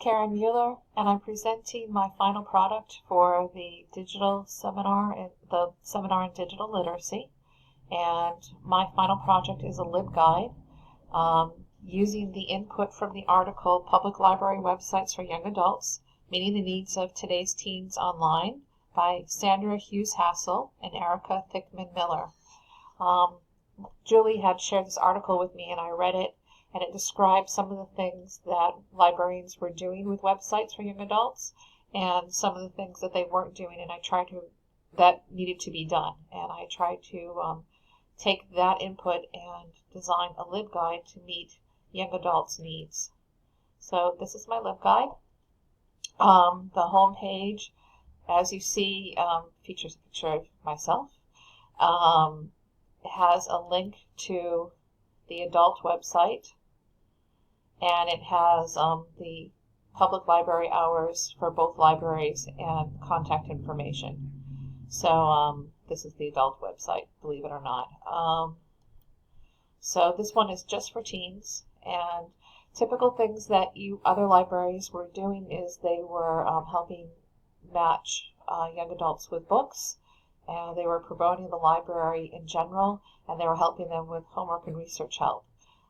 Karen Mueller, and I'm presenting my final product for the digital seminar, the seminar in digital literacy. And my final project is a LibGuide using the input from the article Public Library Websites for Young Adults, Meeting the Needs of Today's Teens Online by Sandra Hughes Hassel and Erica Thickman Miller. Julie had shared this article with me and I read it, and it described some of the things that librarians were doing with websites for young adults and some of the things that they weren't doing, and that needed to be done. And I tried to take that input and design a LibGuide to meet young adults' needs. So this is my LibGuide. The home page, as you see, features a picture of myself. It has a link to the adult website, and it has the public library hours for both libraries and contact information. So this is the adult website, believe it or not. So this one is just for teens, and typical things that other libraries were doing is they were helping match young adults with books, and they were promoting the library in general, and they were helping them with homework and research help.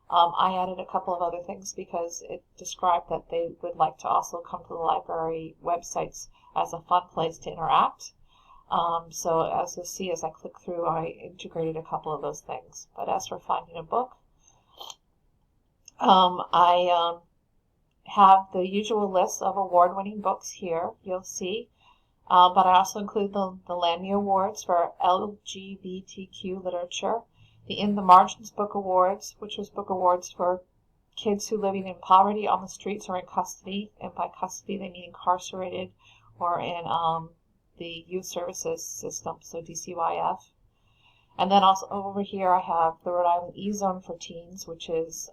I added a couple of other things because it described that they would like to also come to the library websites as a fun place to interact. So as you'll see as I click through, I integrated a couple of those things. But as for finding a book, I have the usual list of award-winning books here, you'll see. But I also include the Lanny Awards for LGBTQ literature, the In the Margins Book Awards, which was book awards for kids who living in poverty, on the streets, or in custody. And by custody, they mean incarcerated or in the youth services system, so DCYF. And then also over here I have the Rhode Island E-Zone for Teens, which is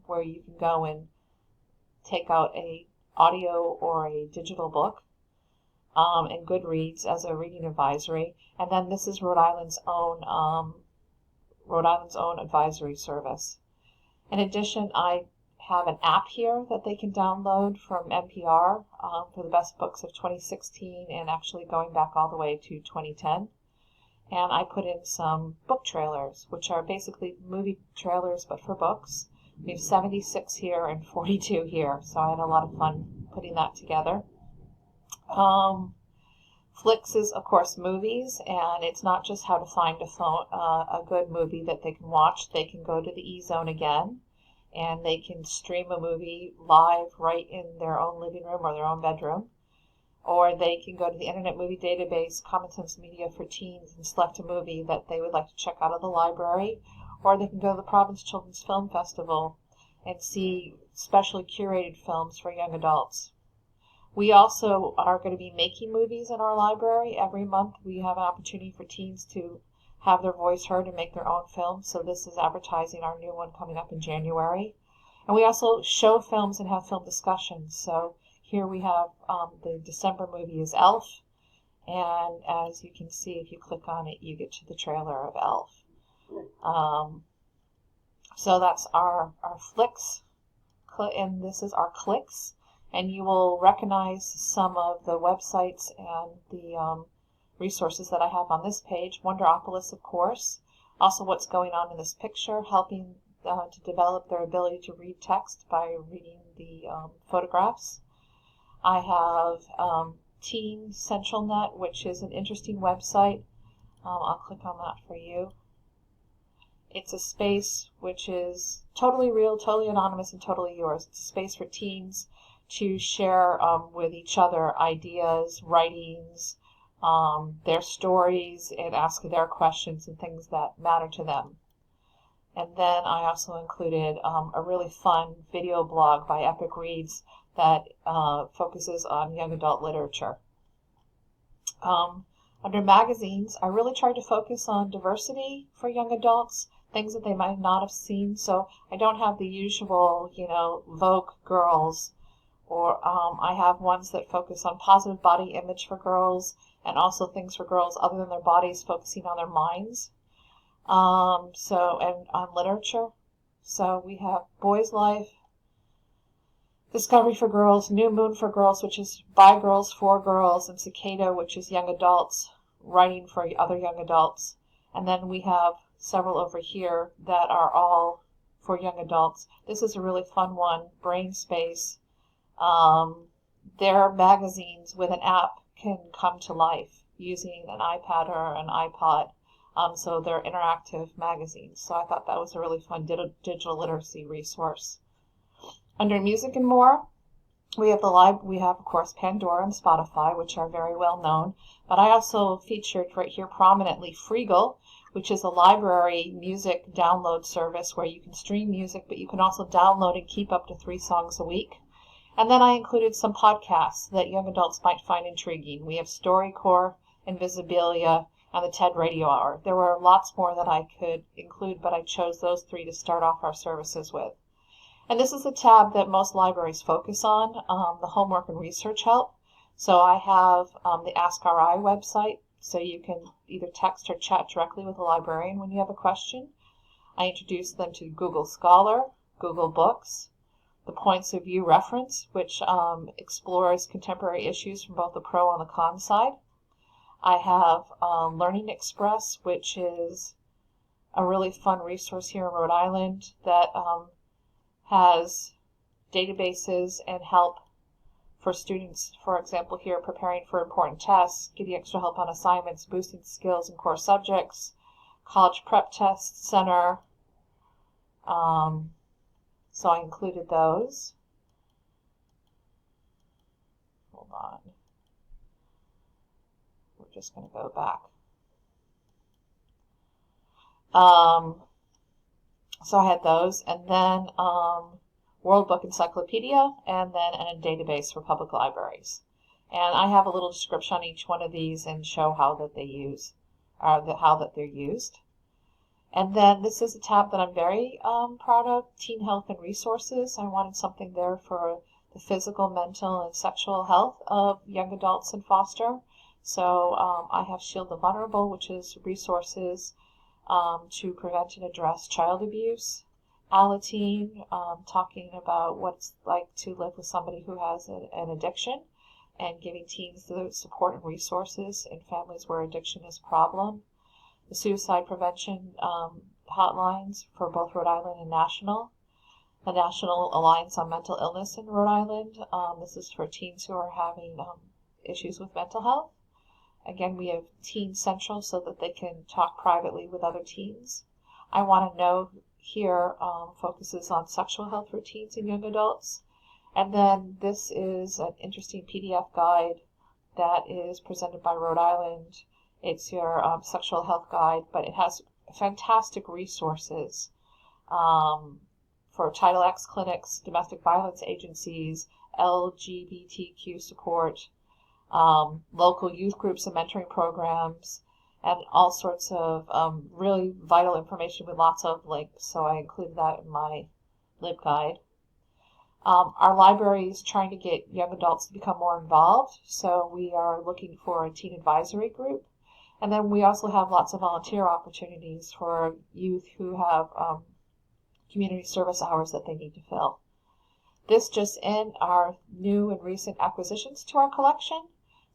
where you can go and take out a audio or a digital book, and Goodreads as a reading advisory. And then this is Rhode Island's own advisory service. In addition, I have an app here that they can download from NPR for the best books of 2016 and actually going back all the way to 2010. And I put in some book trailers, which are basically movie trailers but for books. We have 76 here and 42 here, so I had a lot of fun putting that together. Flicks is, of course, movies, and it's not just how to find a good movie that they can watch. They can go to the E-Zone again, and they can stream a movie live right in their own living room or their own bedroom. Or they can go to the Internet Movie Database, Common Sense Media for Teens, and select a movie that they would like to check out of the library. Or they can go to the Providence Children's Film Festival and see specially curated films for young adults. We also are going to be making movies in our library. Every month we have an opportunity for teens to have their voice heard and make their own films. So this is advertising our new one coming up in January. And we also show films and have film discussions. So here we have the December movie is Elf. And as you can see, if you click on it, you get to the trailer of Elf. So that's our flicks. And this is our clicks. And you will recognize some of the websites and the resources that I have on this page. Wonderopolis, of course. Also what's going on in this picture, helping to develop their ability to read text by reading the photographs. I have Teen Central Net, which is an interesting website. I'll click on that for you. It's a space which is totally real, totally anonymous, and totally yours. It's a space for teens to share with each other ideas, writings, their stories, and ask their questions and things that matter to them. And then I also included a really fun video blog by Epic Reads that focuses on young adult literature. Under magazines, I really tried to focus on diversity for young adults, things that they might not have seen. So I don't have the usual, Vogue girls, or I have ones that focus on positive body image for girls and also things for girls other than their bodies, focusing on their minds. And on literature. So we have Boys Life, Discovery for Girls, New Moon for Girls, which is by girls, for girls, and Cicada, which is young adults writing for other young adults. And then we have several over here that are all for young adults. This is a really fun one, Brain Space. Their magazines with an app can come to life using an iPad or an iPod. So they're interactive magazines. So I thought that was a really fun digital literacy resource. Under Music and More, we have of course Pandora and Spotify, which are very well known. But I also featured right here prominently Freegal, which is a library music download service where you can stream music, but you can also download and keep up to 3 songs a week. And then I included some podcasts that young adults might find intriguing. We have StoryCorps, Invisibilia, and the TED Radio Hour. There were lots more that I could include, but I chose those 3 to start off our services with. And this is a tab that most libraries focus on, the homework and research help. So I have the Ask RI website, so you can either text or chat directly with a librarian when you have a question. I introduced them to Google Scholar, Google Books, the Points of View reference, which explores contemporary issues from both the pro and the con side. I have Learning Express, which is a really fun resource here in Rhode Island that has databases and help for students, for example, here preparing for important tests, getting extra help on assignments, boosting skills in core subjects, College Prep Test Center. So I included those. Hold on. We're just going to go back. So I had those, and then World Book Encyclopedia, and then a database for public libraries. And I have a little description on each one of these and show how that they use, how that they're used. And then this is a tab that I'm very proud of, Teen Health and Resources. I wanted something there for the physical, mental, and sexual health of young adults in foster. So I have Shield the Vulnerable, which is resources to prevent and address child abuse. Alateen, talking about what it's like to live with somebody who has an addiction and giving teens the support and resources in families where addiction is a problem. The suicide prevention hotlines for both Rhode Island and national. The National Alliance on Mental Illness in Rhode Island. This is for teens who are having issues with mental health. Again, we have Teen Central so that they can talk privately with other teens. I Want to Know here focuses on sexual health for teens and young adults. And then this is an interesting PDF guide that is presented by Rhode Island. It's your sexual health guide, but it has fantastic resources for Title X clinics, domestic violence agencies, LGBTQ support, local youth groups and mentoring programs, and all sorts of really vital information with lots of links. So I included that in my LibGuide. Our library is trying to get young adults to become more involved, so we are looking for a teen advisory group. And then we also have lots of volunteer opportunities for youth who have community service hours that they need to fill. This just in our new and recent acquisitions to our collection.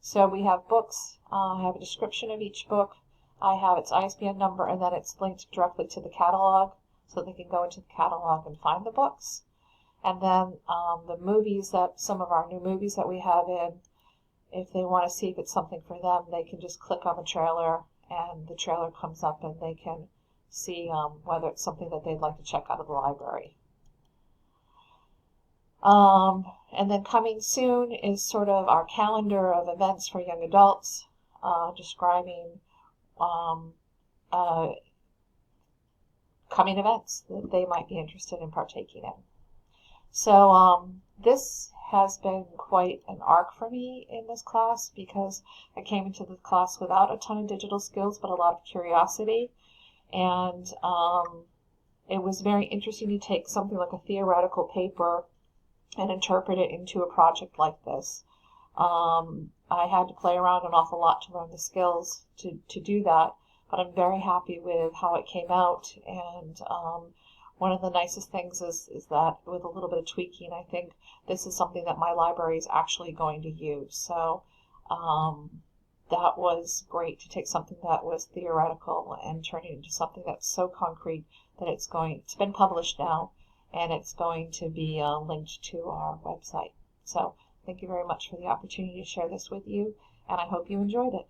So we have books. I have a description of each book. I have its ISBN number, and then it's linked directly to the catalog so they can go into the catalog and find the books. And then the movies, that some of our new movies that we have in, if they want to see if it's something for them, they can just click on the trailer and the trailer comes up and they can see whether it's something that they'd like to check out of the library. And then coming soon is sort of our calendar of events for young adults, describing coming events that they might be interested in partaking in. So this has been quite an arc for me in this class because I came into the class without a ton of digital skills, but a lot of curiosity. And it was very interesting to take something like a theoretical paper and interpret it into a project like this. I had to play around an awful lot to learn the skills to do that, but I'm very happy with how it came out. And one of the nicest things is that with a little bit of tweaking, I think this is something that my library is actually going to use. So that was great to take something that was theoretical and turn it into something that's so concrete that it's been published now, and it's going to be linked to our website. So thank you very much for the opportunity to share this with you, and I hope you enjoyed it.